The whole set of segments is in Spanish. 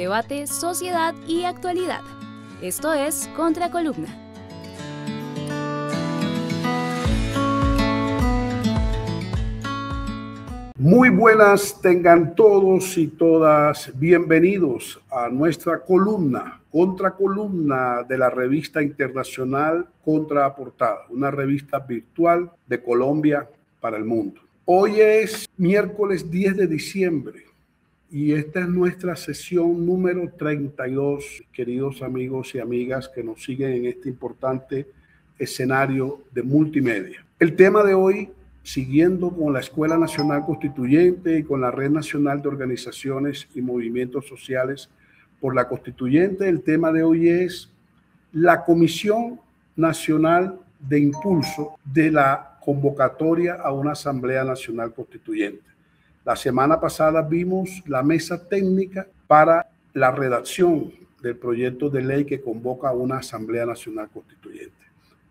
debate, sociedad y actualidad. Esto es Contracolumna. Muy buenas tengan todos y todas, bienvenidos a nuestra columna, Contracolumna de la revista internacional Contraportada, una revista virtual de Colombia para el mundo. Hoy es miércoles 10 de diciembre y esta es nuestra sesión número 32, queridos amigos y amigas que nos siguen en este importante escenario de multimedia. El tema de hoy, siguiendo con la Escuela Nacional Constituyente y con la Red Nacional de Organizaciones y Movimientos Sociales por la Constituyente, el tema de hoy es la Comisión Nacional de Impulso de la convocatoria a una Asamblea Nacional Constituyente. La semana pasada vimos la mesa técnica para la redacción del proyecto de ley que convoca a una Asamblea Nacional Constituyente.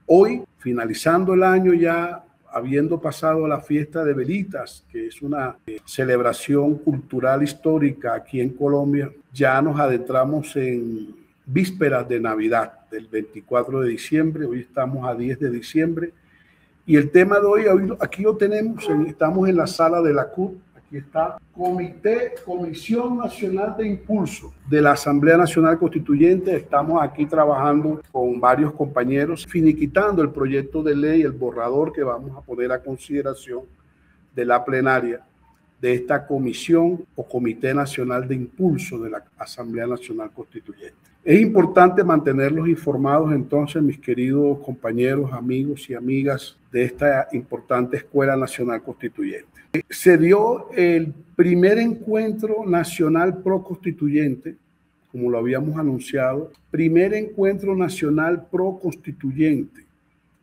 Hoy, finalizando el año ya, habiendo pasado la fiesta de velitas, que es una celebración cultural histórica aquí en Colombia, ya nos adentramos en vísperas de Navidad, del 24 de diciembre, hoy estamos a 10 de diciembre, y el tema de hoy, aquí lo tenemos, estamos en la sala de la CUT, aquí está, Comisión Nacional de Impulso de la Asamblea Nacional Constituyente. Estamos aquí trabajando con varios compañeros, finiquitando el proyecto de ley, el borrador que vamos a poner a consideración de la plenaria de esta comisión o Comité Nacional de Impulso de la Asamblea Nacional Constituyente. Es importante mantenerlos informados entonces, mis queridos compañeros, amigos y amigas de esta importante Escuela Nacional Constituyente. Se dio el primer encuentro nacional pro constituyente, como lo habíamos anunciado, primer encuentro nacional pro constituyente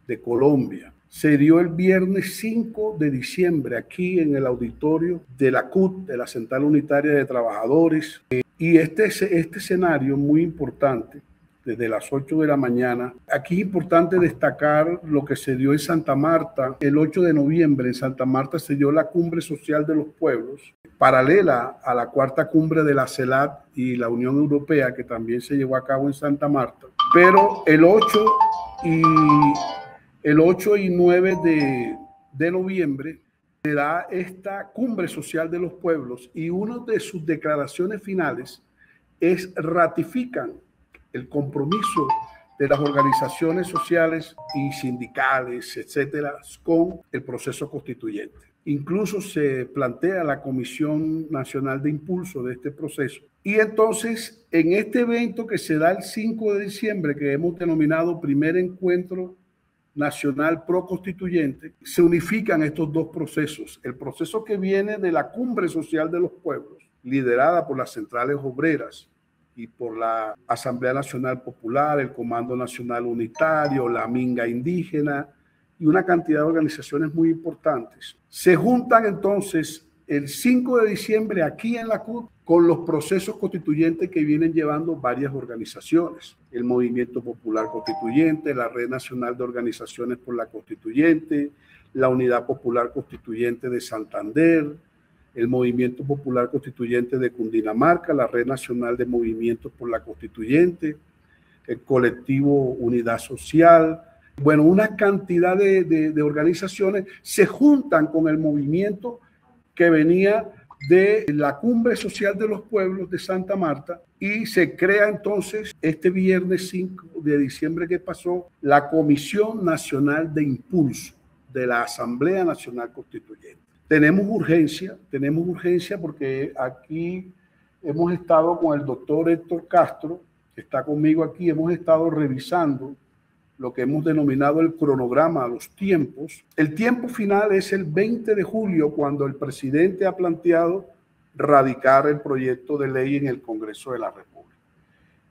de Colombia. Se dio el viernes 5 de diciembre aquí en el auditorio de la CUT, de la Central Unitaria de Trabajadores. Y este escenario muy importante, desde las 8 de la mañana. Aquí es importante destacar lo que se dio en Santa Marta. El 8 de noviembre en Santa Marta se dio la Cumbre Social de los Pueblos, paralela a la cuarta cumbre de la CELAC y la Unión Europea, que también se llevó a cabo en Santa Marta. Pero el 8 y 9 de noviembre se da esta Cumbre Social de los Pueblos y una de sus declaraciones finales es ratifican el compromiso de las organizaciones sociales y sindicales, etcétera, con el proceso constituyente. Incluso se plantea la Comisión Nacional de Impulso de este proceso. Y entonces, en este evento que se da el 5 de diciembre, que hemos denominado Primer Encuentro Nacional Pro Constituyente, se unifican estos dos procesos. El proceso que viene de la Cumbre Social de los Pueblos, liderada por las centrales obreras y por la Asamblea Nacional Popular, el Comando Nacional Unitario, la Minga Indígena y una cantidad de organizaciones muy importantes. Se juntan entonces el 5 de diciembre aquí en la CUT con los procesos constituyentes que vienen llevando varias organizaciones. El Movimiento Popular Constituyente, la Red Nacional de Organizaciones por la Constituyente, la Unidad Popular Constituyente de Santander, el Movimiento Popular Constituyente de Cundinamarca, la Red Nacional de Movimientos por la Constituyente, el colectivo Unidad Social. Bueno, una cantidad de organizaciones se juntan con el movimiento que venía de la Cumbre Social de los Pueblos de Santa Marta y se crea entonces este viernes 5 de diciembre que pasó la Comisión Nacional de Impulso de la Asamblea Nacional Constituyente. Tenemos urgencia porque aquí hemos estado con el doctor Héctor Castro, que está conmigo aquí, hemos estado revisando lo que hemos denominado el cronograma, los tiempos. El tiempo final es el 20 de julio, cuando el presidente ha planteado radicar el proyecto de ley en el Congreso de la República.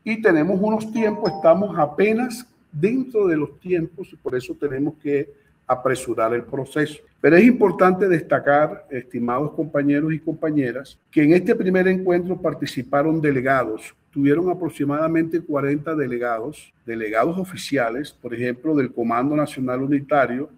Y tenemos unos tiempos, estamos apenas dentro de los tiempos y por eso tenemos que apresurar el proceso. Pero es importante destacar, estimados compañeros y compañeras, que en este primer encuentro participaron delegados. Tuvieron aproximadamente 40 delegados oficiales, por ejemplo, del Comando Nacional Unitario,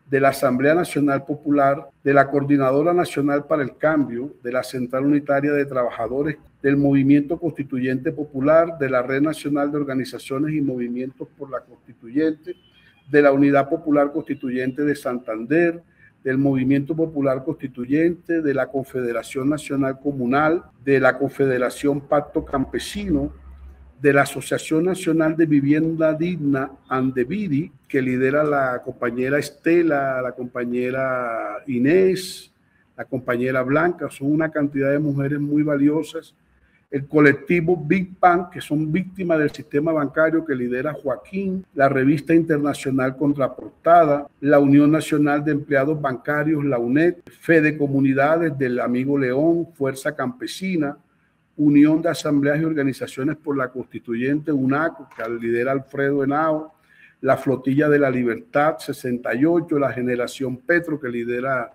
de la Asamblea Nacional Popular, de la Coordinadora Nacional para el Cambio, de la Central Unitaria de Trabajadores, del Movimiento Constituyente Popular, de la Red Nacional de Organizaciones y Movimientos por la Constituyente, de la Unidad Popular Constituyente de Santander, del Movimiento Popular Constituyente, de la Confederación Nacional Comunal, de la Confederación Pacto Campesino, de la Asociación Nacional de Vivienda Digna, Andevidi, que lidera la compañera Estela, la compañera Inés, la compañera Blanca, son una cantidad de mujeres muy valiosas. El colectivo Big Bang, que son víctimas del sistema bancario, que lidera Joaquín, la Revista Internacional Contraportada, la Unión Nacional de Empleados Bancarios, la UNED, Fede Comunidades del amigo León, Fuerza Campesina, Unión de Asambleas y Organizaciones por la Constituyente, UNACO, que lidera Alfredo Henao, la Flotilla de la Libertad, 68, la Generación Petro, que lidera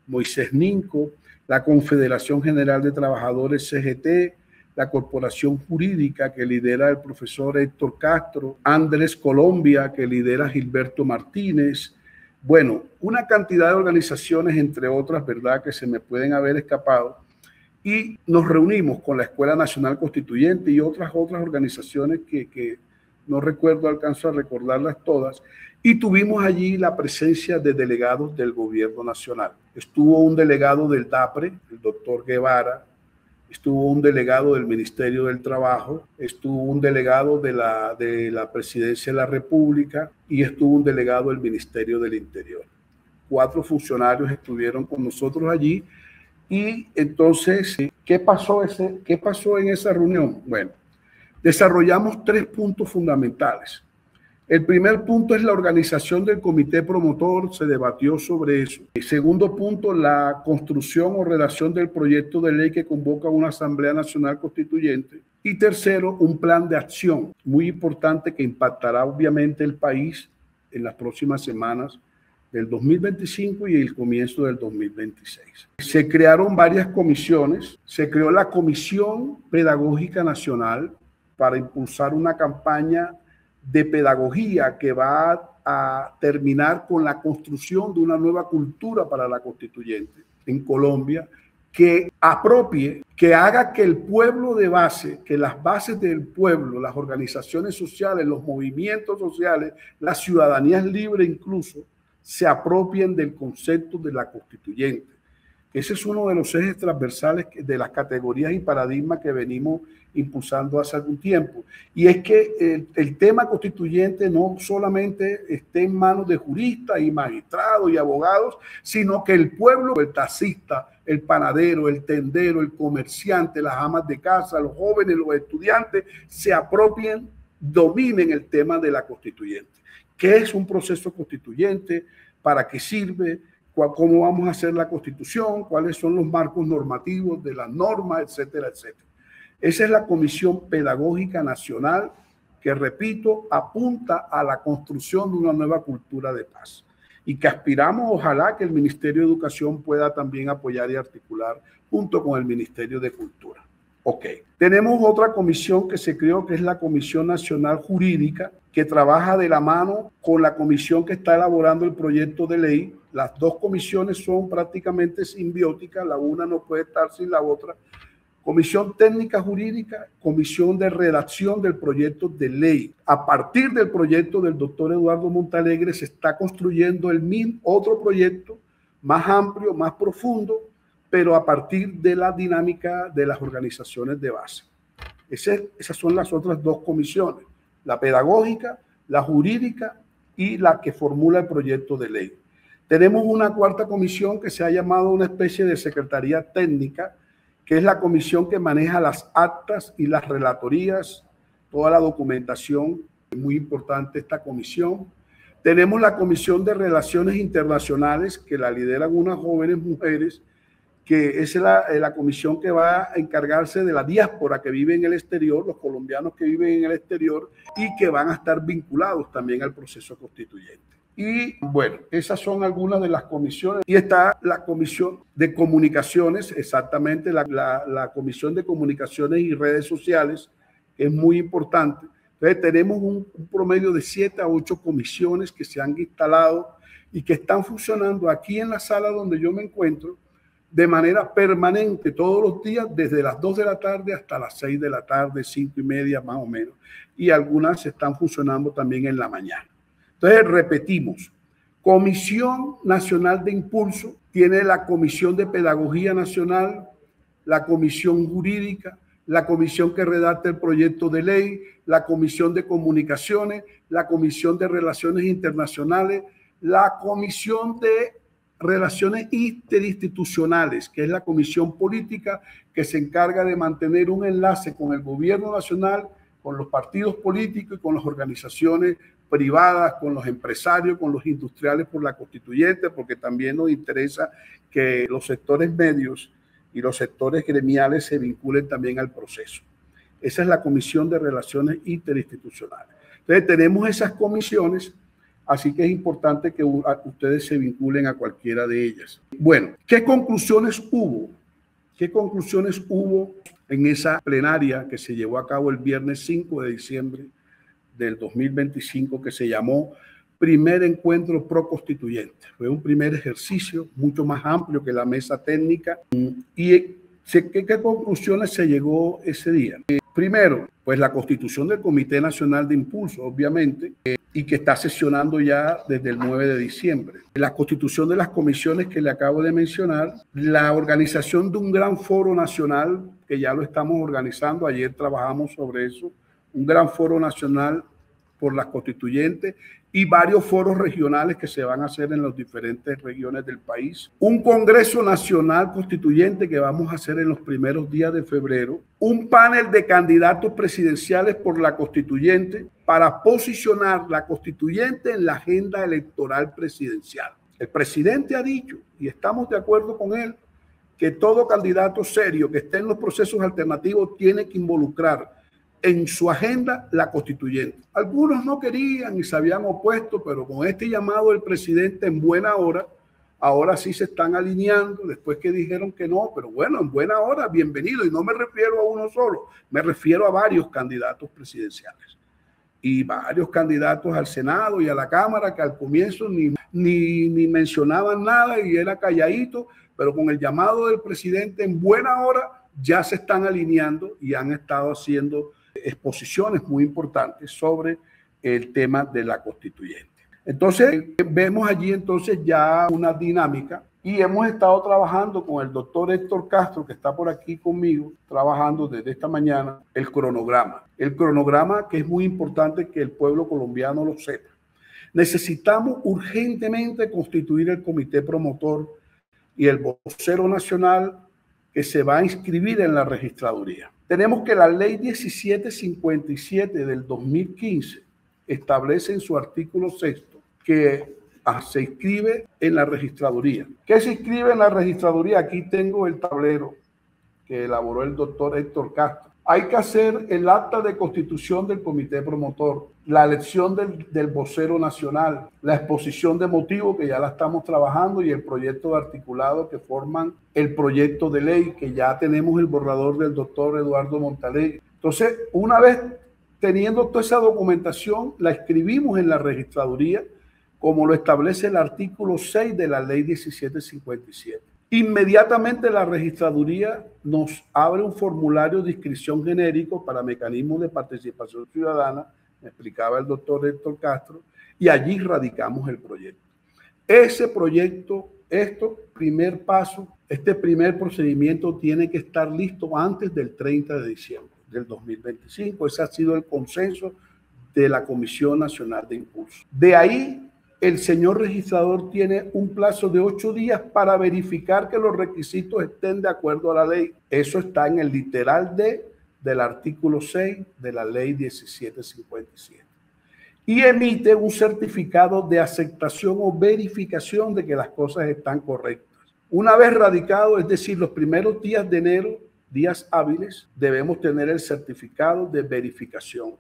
Moisés Ninco, la Confederación General de Trabajadores, CGT, la Corporación Jurídica, que lidera el profesor Héctor Castro, Andrés Colombia, que lidera Gilberto Martínez. Bueno, una cantidad de organizaciones, entre otras, ¿verdad?, que se me pueden haber escapado. Y nos reunimos con la Escuela Nacional Constituyente y otras organizaciones que no recuerdo, alcanzo a recordarlas todas, y tuvimos allí la presencia de delegados del gobierno nacional. Estuvo un delegado del DAPRE, el doctor Guevara, estuvo un delegado del Ministerio del Trabajo, estuvo un delegado de la Presidencia de la República y estuvo un delegado del Ministerio del Interior. 4 funcionarios estuvieron con nosotros allí. Y entonces, ¿qué pasó en esa reunión? Bueno, desarrollamos 3 puntos fundamentales. El primer punto es la organización del comité promotor, se debatió sobre eso. El segundo punto, la construcción o redacción del proyecto de ley que convoca una Asamblea Nacional Constituyente. Y tercero, un plan de acción muy importante que impactará obviamente el país en las próximas semanas del 2025 y el comienzo del 2026. Se crearon varias comisiones. Se creó la Comisión Pedagógica Nacional para impulsar una campaña de pedagogía que va a terminar con la construcción de una nueva cultura para la constituyente en Colombia, que apropie, que haga que el pueblo de base, que las bases del pueblo, las organizaciones sociales, los movimientos sociales, la ciudadanía libre incluso, se apropien del concepto de la constituyente. Ese es uno de los ejes transversales de las categorías y paradigmas que venimos impulsando hace algún tiempo. Y es que el tema constituyente no solamente esté en manos de juristas y magistrados y abogados, sino que el pueblo, el taxista, el panadero, el tendero, el comerciante, las amas de casa, los jóvenes, los estudiantes, se apropien, dominen el tema de la constituyente. ¿Qué es un proceso constituyente? ¿Para qué sirve? ¿Cómo vamos a hacer la constitución? ¿Cuáles son los marcos normativos de las normas, etcétera, etcétera? Esa es la Comisión Pedagógica Nacional que, repito, apunta a la construcción de una nueva cultura de paz y que aspiramos, ojalá, que el Ministerio de Educación pueda también apoyar y articular junto con el Ministerio de Cultura. Ok, tenemos otra comisión que se creó, que es la Comisión Nacional Jurídica, que trabaja de la mano con la comisión que está elaborando el proyecto de ley. Las dos comisiones son prácticamente simbióticas, la una no puede estar sin la otra. Comisión Técnica Jurídica, Comisión de Redacción del Proyecto de Ley. A partir del proyecto del doctor Eduardo Montalegre se está construyendo otro proyecto más amplio, más profundo, pero a partir de la dinámica de las organizaciones de base. Esas son las otras dos comisiones, la pedagógica, la jurídica y la que formula el proyecto de ley. Tenemos una cuarta comisión que se ha llamado una especie de secretaría técnica, que es la comisión que maneja las actas y las relatorías, toda la documentación, muy importante esta comisión. Tenemos la Comisión de Relaciones Internacionales, que la lideran unas jóvenes mujeres, que es la comisión que va a encargarse de la diáspora que vive en el exterior, los colombianos que viven en el exterior y que van a estar vinculados también al proceso constituyente. Y bueno, esas son algunas de las comisiones. Y está la Comisión de Comunicaciones, exactamente, la Comisión de Comunicaciones y Redes Sociales, que es muy importante. Entonces tenemos un promedio de 7 a 8 comisiones que se han instalado, y que están funcionando aquí en la sala donde yo me encuentro de manera permanente todos los días, desde las 2 de la tarde hasta las 6 de la tarde, 5:30 más o menos, y algunas están funcionando también en la mañana. Entonces, repetimos, Comisión Nacional de Impulso tiene la Comisión de Pedagogía Nacional, la Comisión Jurídica, la comisión que redacta el proyecto de ley, la Comisión de Comunicaciones, la Comisión de Relaciones Internacionales, la Comisión de Relaciones Interinstitucionales, que es la comisión política que se encarga de mantener un enlace con el gobierno nacional, con los partidos políticos y con las organizaciones privadas, con los empresarios, con los industriales por la constituyente, porque también nos interesa que los sectores medios y los sectores gremiales se vinculen también al proceso. Esa es la Comisión de Relaciones Interinstitucionales. Entonces tenemos esas comisiones, así que es importante que ustedes se vinculen a cualquiera de ellas. Bueno, ¿qué conclusiones hubo? ¿Qué conclusiones hubo en esa plenaria que se llevó a cabo el viernes 5 de diciembre del 2025, que se llamó Primer Encuentro Pro Constituyente? Fue un primer ejercicio mucho más amplio que la mesa técnica. ¿Y qué conclusiones se llegó ese día? Primero, pues la constitución del Comité Nacional de Impulso, obviamente, y que está sesionando ya desde el 9 de diciembre. La constitución de las comisiones que le acabo de mencionar, la organización de un gran foro nacional, que ya lo estamos organizando, ayer trabajamos sobre eso, un gran foro nacional por las constituyentes y varios foros regionales que se van a hacer en las diferentes regiones del país. Un Congreso Nacional Constituyente que vamos a hacer en los primeros días de febrero. Un panel de candidatos presidenciales por la constituyente para posicionar la constituyente en la agenda electoral presidencial. El presidente ha dicho, y estamos de acuerdo con él, que todo candidato serio que esté en los procesos alternativos tiene que involucrar en su agenda la constituyente. Algunos no querían y se habían opuesto, pero con este llamado del presidente en buena hora, ahora sí se están alineando, después que dijeron que no, pero bueno, en buena hora, bienvenido. Y no me refiero a uno solo, me refiero a varios candidatos presidenciales y varios candidatos al Senado y a la Cámara que al comienzo ni mencionaban nada y era calladito, pero con el llamado del presidente en buena hora ya se están alineando y han estado haciendo exposiciones muy importantes sobre el tema de la constituyente. Entonces, vemos allí entonces ya una dinámica y hemos estado trabajando con el doctor Héctor Castro, que está por aquí conmigo, trabajando desde esta mañana, el cronograma. El cronograma que es muy importante que el pueblo colombiano lo sepa. Necesitamos urgentemente constituir el comité promotor y el vocero nacional que se va a inscribir en la registraduría. Tenemos que la ley 1757 del 2015 establece en su artículo 6 que se inscribe en la registraduría. ¿Qué se inscribe en la registraduría? Aquí tengo el tablero que elaboró el doctor Héctor Castro. Hay que hacer el acta de constitución del comité promotor, la elección del vocero nacional, la exposición de motivos que ya la estamos trabajando y el proyecto de articulado que forman el proyecto de ley que ya tenemos el borrador del doctor Eduardo Montalegre. Entonces, una vez teniendo toda esa documentación, la escribimos en la registraduría como lo establece el artículo 6 de la ley 1757. Inmediatamente la registraduría nos abre un formulario de inscripción genérico para mecanismos de participación ciudadana, me explicaba el doctor Héctor Castro, y allí radicamos el proyecto. Ese proyecto, primer paso, este primer procedimiento tiene que estar listo antes del 30 de diciembre del 2025. Ese ha sido el consenso de la Comisión Nacional de Impulso. De ahí, el señor registrador tiene un plazo de 8 días para verificar que los requisitos estén de acuerdo a la ley. Eso está en el literal del artículo 6 de la ley 1757. Y emite un certificado de aceptación o verificación de que las cosas están correctas. Una vez radicado, es decir, los primeros días de enero, días hábiles, debemos tener el certificado de verificación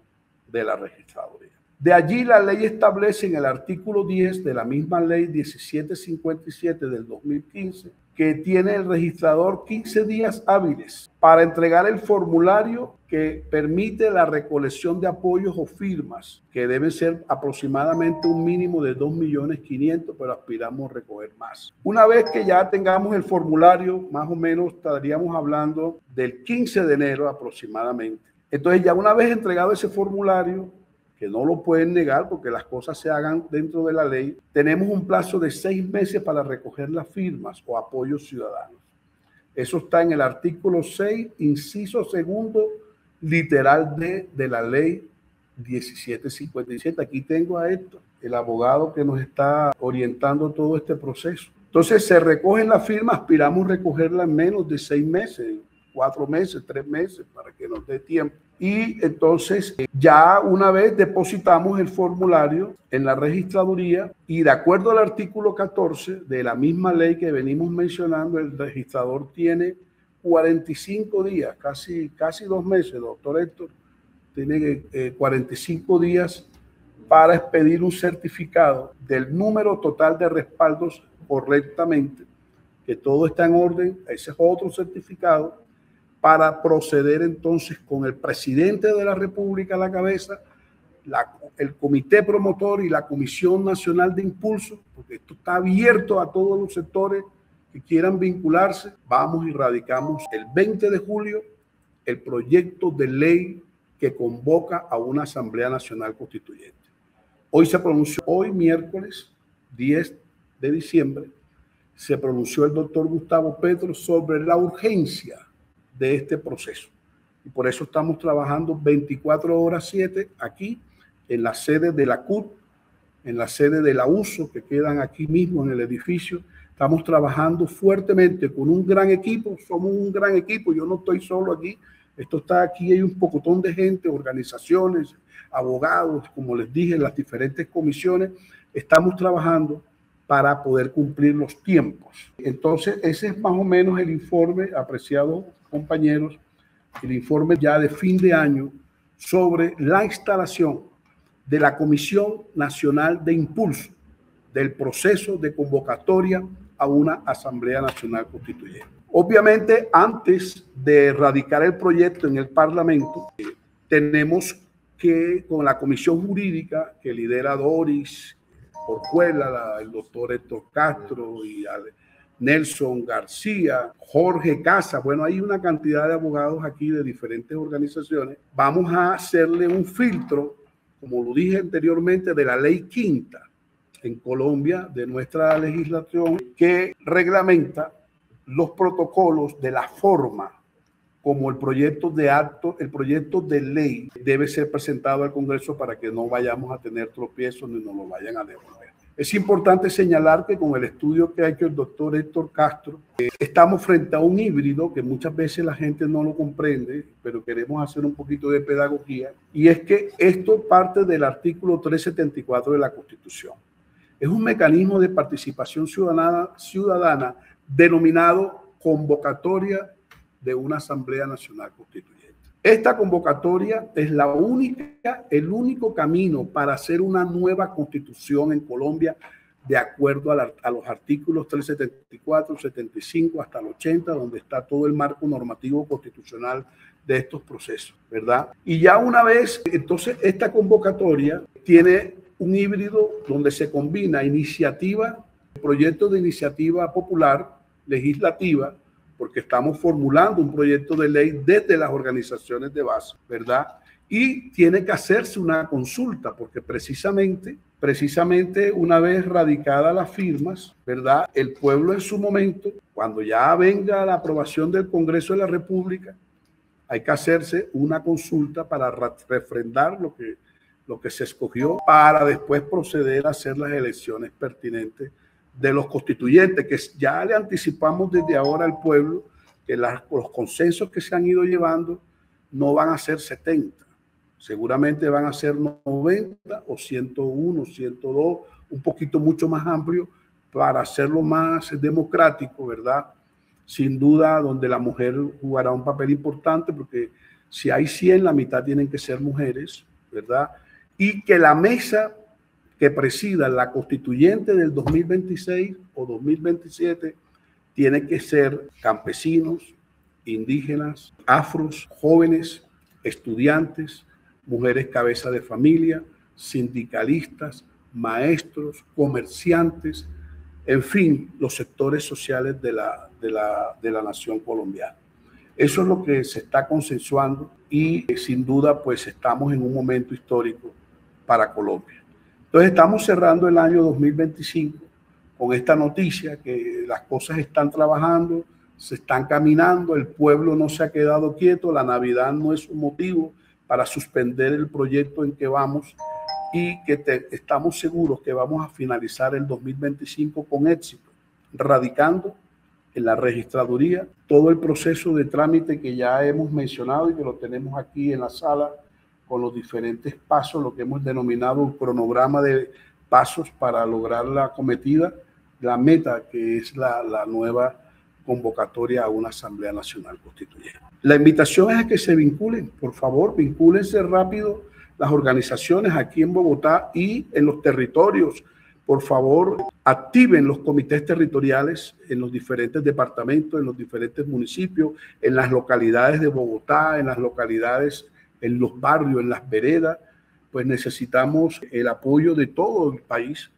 de la registraduría. De allí la ley establece en el artículo 10 de la misma ley 1757 del 2015 que tiene el registrador 15 días hábiles para entregar el formulario que permite la recolección de apoyos o firmas, que deben ser aproximadamente un mínimo de 2.500.000, pero aspiramos a recoger más. Una vez que ya tengamos el formulario, más o menos estaríamos hablando del 15 de enero aproximadamente. Entonces, ya una vez entregado ese formulario, que no lo pueden negar porque las cosas se hagan dentro de la ley, tenemos un plazo de 6 meses para recoger las firmas o apoyos ciudadanos. Eso está en el artículo 6, inciso segundo, literal D de la ley 1757. Aquí tengo a Héctor, el abogado que nos está orientando todo este proceso. Entonces se recogen las firmas, aspiramos a recogerlas en menos de 6 meses, 4 meses, 3 meses, para que nos dé tiempo. Y entonces ya una vez depositamos el formulario en la registraduría y de acuerdo al artículo 14 de la misma ley que venimos mencionando, el registrador tiene 45 días, casi 2 meses, doctor Héctor, tiene 45 días para expedir un certificado del número total de respaldos correctamente, que todo está en orden. Ese es otro certificado para proceder entonces con el presidente de la República a la cabeza, el comité promotor y la Comisión Nacional de Impulso, porque esto está abierto a todos los sectores que quieran vincularse. Vamos y radicamos el 20 de julio el proyecto de ley que convoca a una Asamblea Nacional Constituyente. Hoy se pronunció, hoy miércoles 10 de diciembre, se pronunció el doctor Gustavo Petro sobre la urgencia de este proceso. Y por eso estamos trabajando 24/7 aquí en la sede de la CUT, en la sede de la USO, que quedan aquí mismo en el edificio. Estamos trabajando fuertemente con un gran equipo. Somos un gran equipo. Yo no estoy solo aquí. Esto está aquí. Hay un pocotón de gente, organizaciones, abogados, como les dije, las diferentes comisiones. Estamos trabajando para poder cumplir los tiempos. Entonces, ese es más o menos el informe, apreciados compañeros, el informe ya de fin de año sobre la instalación de la Comisión Nacional de Impulso del proceso de convocatoria a una Asamblea Nacional Constituyente. Obviamente, antes de radicar el proyecto en el Parlamento, tenemos que, con la comisión jurídica que lidera Doris Porcuela, el doctor Héctor Castro y Nelson García, Jorge Casa, bueno, hay una cantidad de abogados aquí de diferentes organizaciones. Vamos a hacerle un filtro, como lo dije anteriormente, de la ley quinta en Colombia, de nuestra legislación, que reglamenta los protocolos de la forma como el proyecto de acto, el proyecto de ley debe ser presentado al Congreso para que no vayamos a tener tropiezos ni nos lo vayan a devolver. Es importante señalar que con el estudio que ha hecho el doctor Héctor Castro, estamos frente a un híbrido que muchas veces la gente no lo comprende, pero queremos hacer un poquito de pedagogía, y es que esto parte del artículo 374 de la Constitución. Es un mecanismo de participación ciudadana denominado convocatoria de una Asamblea Nacional Constituyente. Esta convocatoria es el único camino para hacer una nueva constitución en Colombia de acuerdo a los artículos 374, 75 hasta el 80, donde está todo el marco normativo constitucional de estos procesos, ¿verdad? Y ya una vez, entonces, esta convocatoria tiene un híbrido donde se combina proyectos de iniciativa popular, legislativa, porque estamos formulando un proyecto de ley desde las organizaciones de base, ¿verdad? Y tiene que hacerse una consulta, porque precisamente una vez radicadas las firmas, ¿verdad? El pueblo en su momento, cuando ya venga la aprobación del Congreso de la República, hay que hacerse una consulta para refrendar lo que se escogió, para después proceder a hacer las elecciones pertinentes de los constituyentes, que ya le anticipamos desde ahora al pueblo que los consensos que se han ido llevando no van a ser 70, seguramente van a ser 90 o 101, 102, un poquito mucho más amplio para hacerlo más democrático, ¿verdad? Sin duda, donde la mujer jugará un papel importante, porque si hay 100, la mitad tienen que ser mujeres, ¿verdad? Y que la mesa que presida la constituyente del 2026 o 2027 tiene que ser campesinos, indígenas, afros, jóvenes, estudiantes, mujeres cabeza de familia, sindicalistas, maestros, comerciantes, en fin, los sectores sociales de la nación colombiana. Eso es lo que se está consensuando y sin duda pues estamos en un momento histórico para Colombia. Entonces estamos cerrando el año 2025 con esta noticia que las cosas están trabajando, se están caminando, el pueblo no se ha quedado quieto, la Navidad no es un motivo para suspender el proyecto en que vamos y que estamos seguros que vamos a finalizar el 2025 con éxito, radicando en la registraduría todo el proceso de trámite que ya hemos mencionado y que lo tenemos aquí en la sala con los diferentes pasos, lo que hemos denominado un cronograma de pasos para lograr la cometida, la meta que es la nueva convocatoria a una Asamblea Nacional Constituyente. La invitación es a que se vinculen, por favor, vincúlense rápido las organizaciones aquí en Bogotá y en los territorios. Por favor, activen los comités territoriales en los diferentes departamentos, en los diferentes municipios, en las localidades de Bogotá, en las localidades, en los barrios, en las veredas. Pues necesitamos el apoyo de todo el país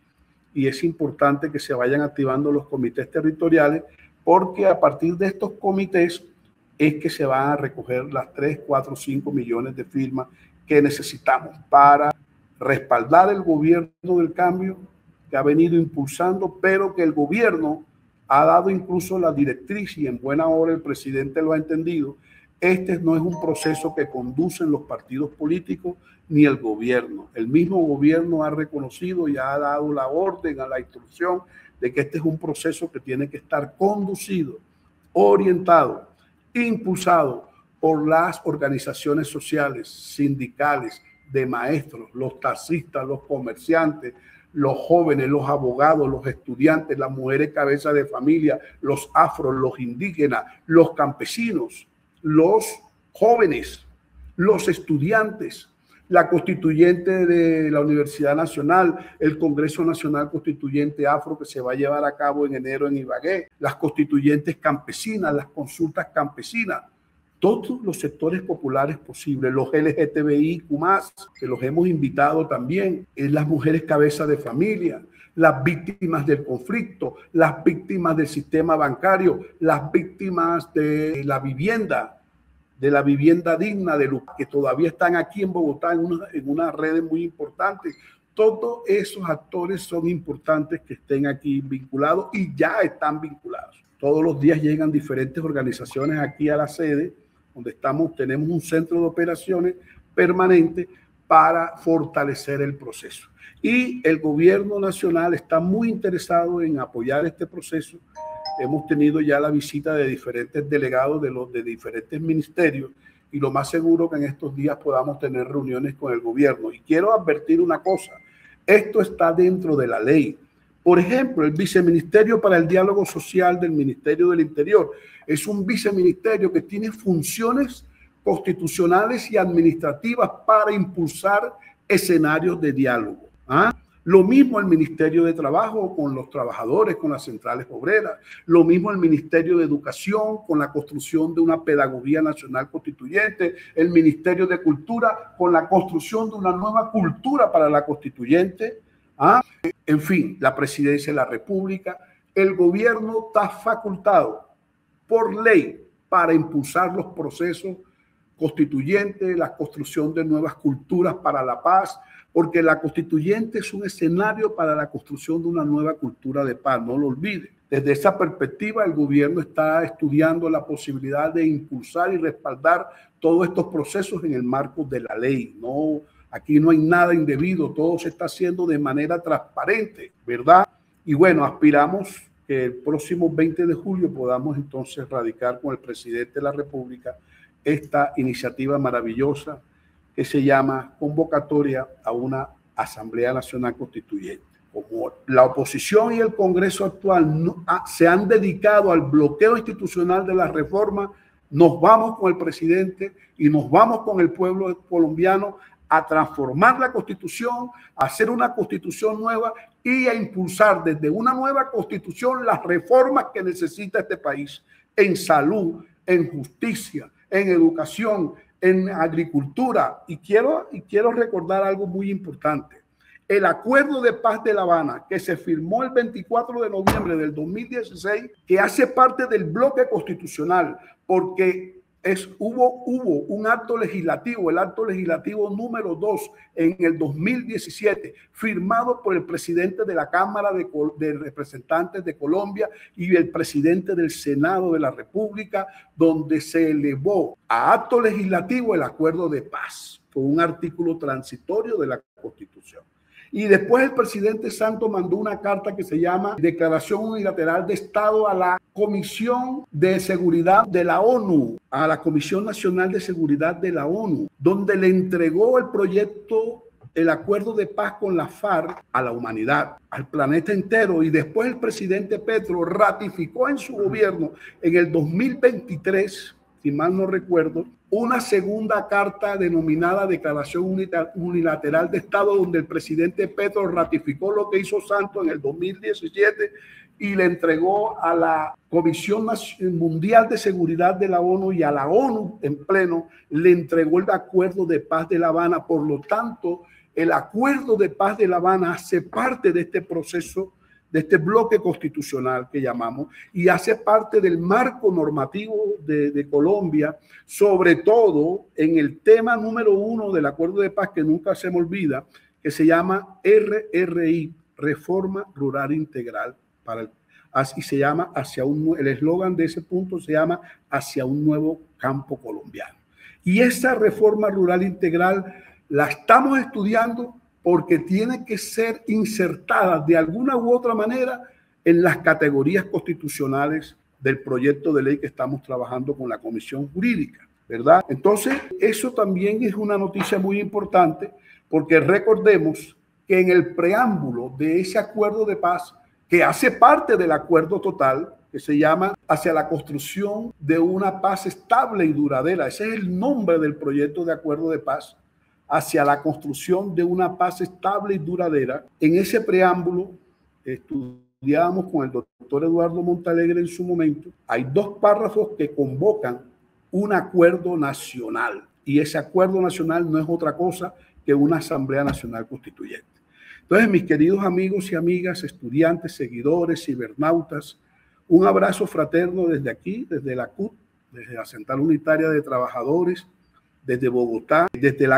y es importante que se vayan activando los comités territoriales, porque a partir de estos comités es que se van a recoger las 3, 4, 5 millones de firmas que necesitamos para respaldar el gobierno del cambio que ha venido impulsando, pero que el gobierno ha dado incluso la directriz y en buena hora el presidente lo ha entendido. Este no es un proceso que conducen los partidos políticos ni el gobierno. El mismo gobierno ha reconocido y ha dado la orden, a la instrucción de que este es un proceso que tiene que estar conducido, orientado, impulsado por las organizaciones sociales, sindicales, de maestros, los taxistas, los comerciantes, los jóvenes, los abogados, los estudiantes, las mujeres cabeza de familia, los afros, los indígenas, los campesinos, los jóvenes, los estudiantes, la constituyente de la Universidad Nacional, el Congreso Nacional Constituyente Afro que se va a llevar a cabo en enero en Ibagué, las constituyentes campesinas, las consultas campesinas, todos los sectores populares posibles, los LGTBIQ+, que los hemos invitado también, las mujeres cabeza de familia, las víctimas del conflicto, las víctimas del sistema bancario, las víctimas de la vivienda digna, de los que todavía están aquí en Bogotá en una red muy importante. Todos esos actores son importantes que estén aquí vinculados y ya están vinculados. Todos los días llegan diferentes organizaciones aquí a la sede, donde tenemos un centro de operaciones permanente para fortalecer el proceso. Y el gobierno nacional está muy interesado en apoyar este proceso. Hemos tenido ya la visita de diferentes delegados de diferentes ministerios y lo más seguro que en estos días podamos tener reuniones con el gobierno. Y quiero advertir una cosa, esto está dentro de la ley. Por ejemplo, el Viceministerio para el Diálogo Social del Ministerio del Interior es un viceministerio que tiene funciones constitucionales y administrativas para impulsar escenarios de diálogo. Lo mismo el Ministerio de Trabajo con los trabajadores, con las centrales obreras. Lo mismo el Ministerio de Educación con la construcción de una pedagogía nacional constituyente. El Ministerio de Cultura con la construcción de una nueva cultura para la constituyente. En fin, la Presidencia de la República. El gobierno está facultado por ley para impulsar los procesos constituyentes, la construcción de nuevas culturas para la paz, porque la constituyente es un escenario para la construcción de una nueva cultura de paz, no lo olviden. Desde esa perspectiva, el gobierno está estudiando la posibilidad de impulsar y respaldar todos estos procesos en el marco de la ley. No, aquí no hay nada indebido, todo se está haciendo de manera transparente, ¿verdad? Y bueno, aspiramos que el próximo 20 de julio podamos entonces radicar con el presidente de la República esta iniciativa maravillosa que se llama Convocatoria a una Asamblea Nacional Constituyente. Como la oposición y el Congreso actual se han dedicado al bloqueo institucional de la reforma, nos vamos con el presidente y nos vamos con el pueblo colombiano a transformar la Constitución, a hacer una Constitución nueva y a impulsar desde una nueva Constitución las reformas que necesita este país en salud, en justicia, en educación, en agricultura. Y quiero recordar algo muy importante. El Acuerdo de Paz de La Habana, que se firmó el 24 de noviembre del 2016, que hace parte del bloque constitucional, porque hubo un acto legislativo, el acto legislativo número 2 en el 2017, firmado por el presidente de la Cámara de Representantes de Colombia y el presidente del Senado de la República, donde se elevó a acto legislativo el Acuerdo de Paz, con un artículo transitorio de la Constitución. Y después el presidente Santos mandó una carta que se llama Declaración Unilateral de Estado a la Comisión de Seguridad de la ONU, a la Comisión Nacional de Seguridad de la ONU, donde le entregó el proyecto, el acuerdo de paz con la FARC a la humanidad, al planeta entero. Y después el presidente Petro ratificó en su gobierno en el 2023, si mal no recuerdo, una segunda carta denominada Declaración Unilateral de Estado, donde el presidente Petro ratificó lo que hizo Santos en el 2017 y le entregó a la Comisión Mundial de Seguridad de la ONU y a la ONU en pleno, le entregó el Acuerdo de Paz de La Habana. Por lo tanto, el Acuerdo de Paz de La Habana hace parte de este proceso, de este bloque constitucional que llamamos, y hace parte del marco normativo de Colombia, sobre todo en el tema número 1 del Acuerdo de Paz, que nunca se me olvida, que se llama RRI, Reforma Rural Integral, así se llama, el eslogan de ese punto se llama Hacia un Nuevo Campo Colombiano. Y esa reforma rural integral la estamos estudiando porque tiene que ser insertada de alguna u otra manera en las categorías constitucionales del proyecto de ley que estamos trabajando con la Comisión Jurídica, ¿verdad? Entonces, eso también es una noticia muy importante, porque recordemos que en el preámbulo de ese acuerdo de paz, que hace parte del acuerdo total, que se llama Hacia la construcción de una paz estable y duradera, ese es el nombre del proyecto de acuerdo de paz, hacia la construcción de una paz estable y duradera. En ese preámbulo, estudiábamos con el doctor Eduardo Montalegre en su momento, hay 2 párrafos que convocan un acuerdo nacional, y ese acuerdo nacional no es otra cosa que una Asamblea Nacional Constituyente. Entonces, mis queridos amigos y amigas, estudiantes, seguidores, cibernautas, un abrazo fraterno desde aquí, desde la CUT, desde la Central Unitaria de Trabajadores, desde Bogotá,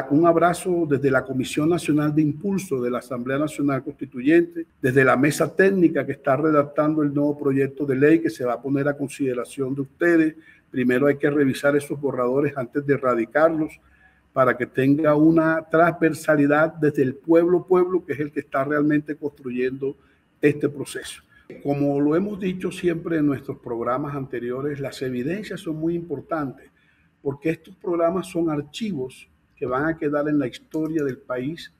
un abrazo desde la Comisión Nacional de Impulso de la Asamblea Nacional Constituyente, desde la mesa técnica que está redactando el nuevo proyecto de ley que se va a poner a consideración de ustedes. Primero hay que revisar esos borradores antes de erradicarlos para que tenga una transversalidad desde el pueblo, que es el que está realmente construyendo este proceso. Como lo hemos dicho siempre en nuestros programas anteriores, las evidencias son muy importantes, porque estos programas son archivos que van a quedar en la historia del país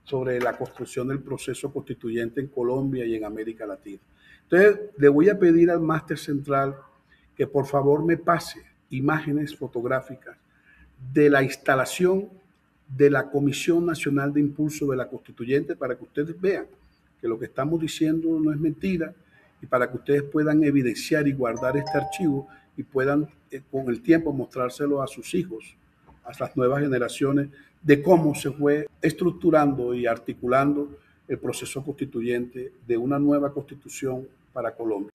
sobre la construcción del proceso constituyente en Colombia y en América Latina. Entonces, le voy a pedir al máster central que por favor me pase imágenes fotográficas de la instalación de la Comisión Nacional de Impulso de la Constituyente, para que ustedes vean que lo que estamos diciendo no es mentira, y para que ustedes puedan evidenciar y guardar este archivo y puedan con el tiempo mostrárselo a sus hijos, a las nuevas generaciones, de cómo se fue estructurando y articulando el proceso constituyente de una nueva constitución para Colombia.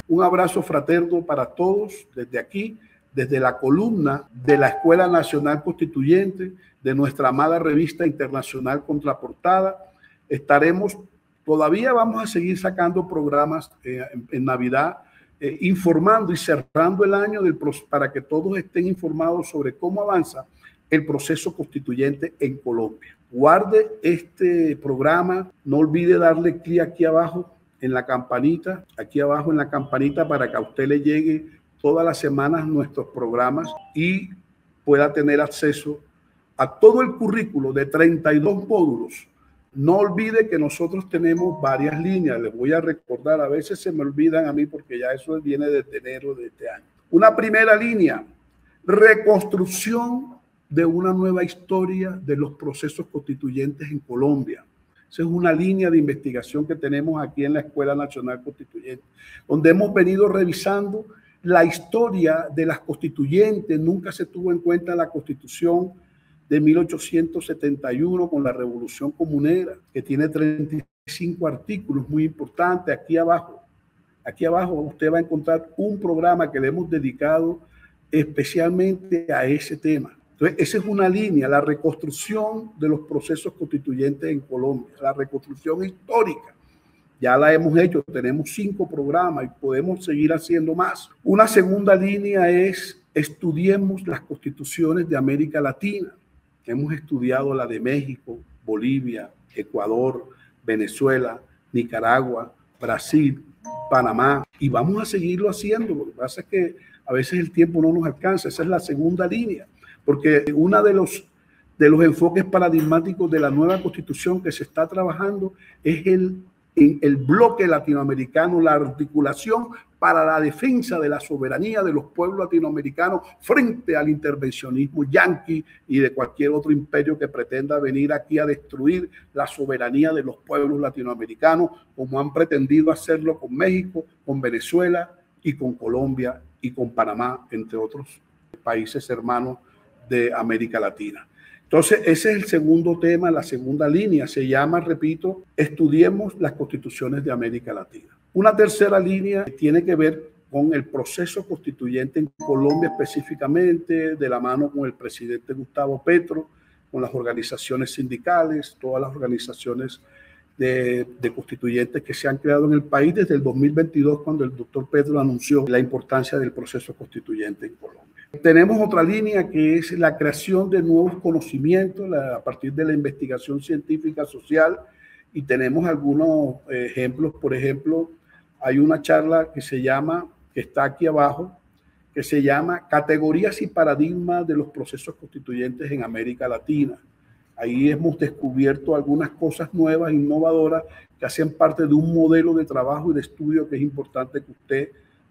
Un abrazo fraterno para todos desde aquí, desde la columna de la Escuela Nacional Constituyente, de nuestra amada revista internacional Contraportada. Todavía vamos a seguir sacando programas en Navidad, informando y cerrando el año para que todos estén informados sobre cómo avanza el proceso constituyente en Colombia. Guarde este programa, no olvide darle clic aquí abajo en la campanita, para que a usted le llegue todas las semanas nuestros programas y pueda tener acceso a todo el currículo de 32 módulos. No olvide que nosotros tenemos varias líneas, les voy a recordar, a veces se me olvidan a mí porque ya eso viene desde enero de este año. Una primera línea, reconstrucción de una nueva historia de los procesos constituyentes en Colombia. Esa es una línea de investigación que tenemos aquí en la Escuela Nacional Constituyente, donde hemos venido revisando la historia de las constituyentes. Nunca se tuvo en cuenta la Constitución de 1871 con la Revolución Comunera, que tiene 35 artículos muy importantes. Aquí abajo usted va a encontrar un programa que le hemos dedicado especialmente a ese tema. Entonces, esa es una línea, la reconstrucción de los procesos constituyentes en Colombia, la reconstrucción histórica. Ya la hemos hecho, tenemos 5 programas y podemos seguir haciendo más. Una segunda línea es estudiemos las constituciones de América Latina. Hemos estudiado la de México, Bolivia, Ecuador, Venezuela, Nicaragua, Brasil, Panamá, y vamos a seguirlo haciendo. Lo que pasa es que a veces el tiempo no nos alcanza. Esa es la segunda línea, porque uno de los enfoques paradigmáticos de la nueva constitución que se está trabajando es el bloque latinoamericano, la articulación para la defensa de la soberanía de los pueblos latinoamericanos frente al intervencionismo yanqui y de cualquier otro imperio que pretenda venir aquí a destruir la soberanía de los pueblos latinoamericanos, como han pretendido hacerlo con México, con Venezuela y con Colombia y con Panamá, entre otros países hermanos de América Latina. Entonces, ese es el segundo tema, la segunda línea. Se llama, repito, estudiemos las constituciones de América Latina. Una tercera línea tiene que ver con el proceso constituyente en Colombia específicamente, de la mano con el presidente Gustavo Petro, con las organizaciones sindicales, todas las organizaciones de constituyentes que se han creado en el país desde el 2022, cuando el doctor Petro anunció la importancia del proceso constituyente en Colombia. Tenemos otra línea que es la creación de nuevos conocimientos a partir de la investigación científica social, y tenemos algunos ejemplos. Por ejemplo, hay una charla que está aquí abajo, que se llama Categorías y paradigmas de los procesos constituyentes en América Latina. Ahí hemos descubierto algunas cosas nuevas, innovadoras, que hacen parte de un modelo de trabajo y de estudio que es importante que usted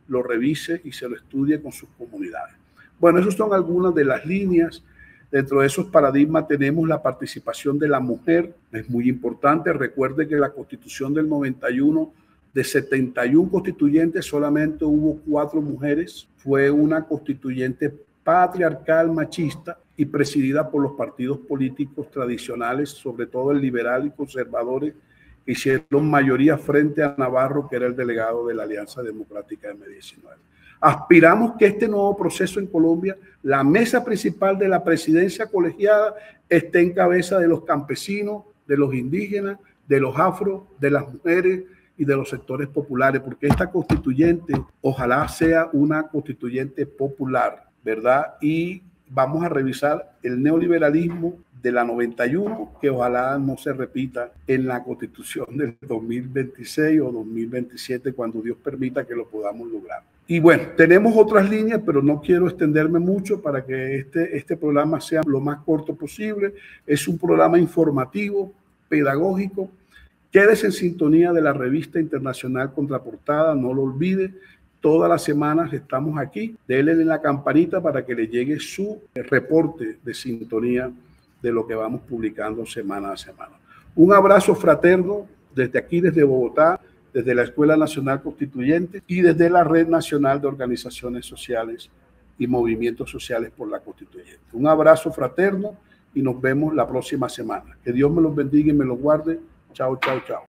lo revise y se lo estudie con sus comunidades. Bueno, esas son algunas de las líneas. Dentro de esos paradigmas tenemos la participación de la mujer, es muy importante. Recuerde que la Constitución del 91, de 71 constituyentes, solamente hubo 4 mujeres. Fue una constituyente patriarcal, machista y presidida por los partidos políticos tradicionales, sobre todo el liberal y conservadores, que hicieron mayoría frente a Navarro, que era el delegado de la Alianza Democrática de M19. Aspiramos que este nuevo proceso en Colombia, la mesa principal de la presidencia colegiada, esté en cabeza de los campesinos, de los indígenas, de los afro, de las mujeres y de los sectores populares, porque esta constituyente ojalá sea una constituyente popular, ¿verdad? Y vamos a revisar el neoliberalismo de la 91, que ojalá no se repita en la constitución del 2026 o 2027, cuando Dios permita que lo podamos lograr. Y bueno, tenemos otras líneas, pero no quiero extenderme mucho para que este programa sea lo más corto posible. Es un programa informativo, pedagógico. Quédese en sintonía de la revista internacional Contraportada, no lo olvide. Todas las semanas estamos aquí. Denle en la campanita para que le llegue su reporte de sintonía de lo que vamos publicando semana a semana. Un abrazo fraterno desde aquí, desde Bogotá, desde la Escuela Nacional Constituyente y desde la Red Nacional de Organizaciones Sociales y Movimientos Sociales por la Constituyente. Un abrazo fraterno y nos vemos la próxima semana. Que Dios me los bendiga y me los guarde. Chao, chao, chao.